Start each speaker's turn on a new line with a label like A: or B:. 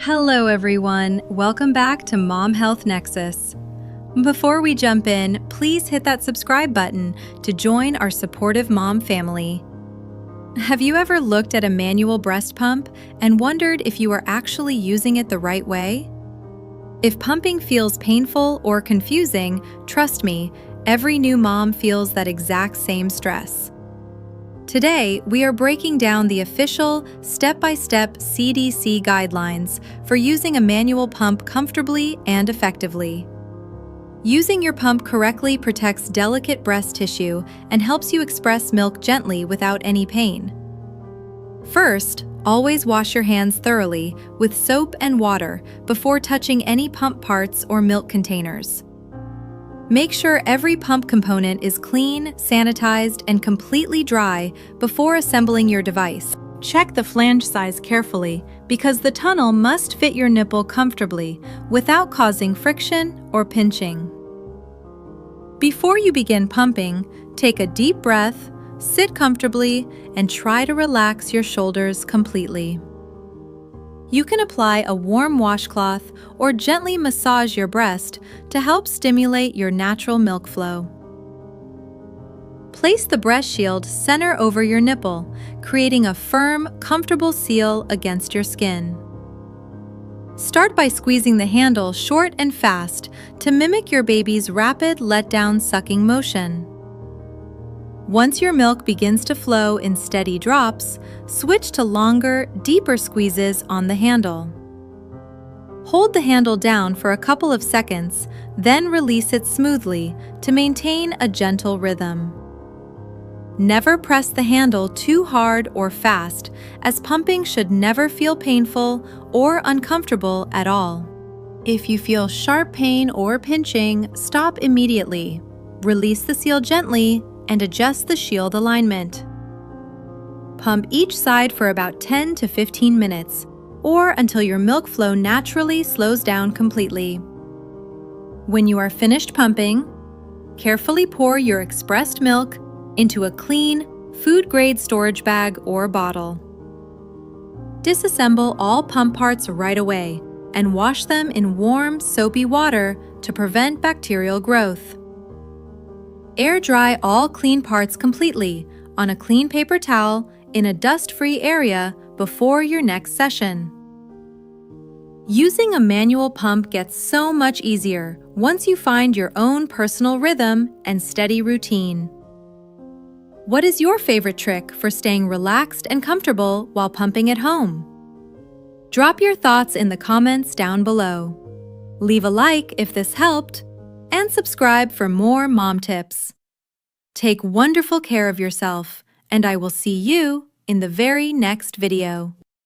A: Hello everyone, welcome back to Mom Health Nexus. Before we jump in, please hit that subscribe button to join our supportive mom family. Have you ever looked at a manual breast pump and wondered if you are actually using it the right way? If pumping feels painful or confusing, trust me, every new mom feels that exact same stress. Today, we are breaking down the official, step-by-step CDC guidelines for using a manual pump comfortably and effectively. Using your pump correctly protects delicate breast tissue and helps you express milk gently without any pain. First, always wash your hands thoroughly with soap and water before touching any pump parts or milk containers. Make sure every pump component is clean, sanitized, and completely dry before assembling your device. Check the flange size carefully because the tunnel must fit your nipple comfortably without causing friction or pinching. Before you begin pumping, take a deep breath, sit comfortably, and try to relax your shoulders completely. You can apply a warm washcloth or gently massage your breast to help stimulate your natural milk flow. Place the breast shield center over your nipple, creating a firm, comfortable seal against your skin. Start by squeezing the handle short and fast to mimic your baby's rapid let-down sucking motion. Once your milk begins to flow in steady drops, switch to longer, deeper squeezes on the handle. Hold the handle down for a couple of seconds, then release it smoothly to maintain a gentle rhythm. Never press the handle too hard or fast, as pumping should never feel painful or uncomfortable at all. If you feel sharp pain or pinching, stop immediately. Release the seal gently and adjust the shield alignment. Pump each side for about 10 to 15 minutes, or until your milk flow naturally slows down completely. When you are finished pumping, carefully pour your expressed milk into a clean, food-grade storage bag or bottle. Disassemble all pump parts right away and wash them in warm, soapy water to prevent bacterial growth. Air dry all clean parts completely on a clean paper towel in a dust-free area before your next session. Using a manual pump gets so much easier once you find your own personal rhythm and steady routine. What is your favorite trick for staying relaxed and comfortable while pumping at home? Drop your thoughts in the comments down below. Leave a like if this helped, and subscribe for more mom tips. Take wonderful care of yourself, and I will see you in the very next video.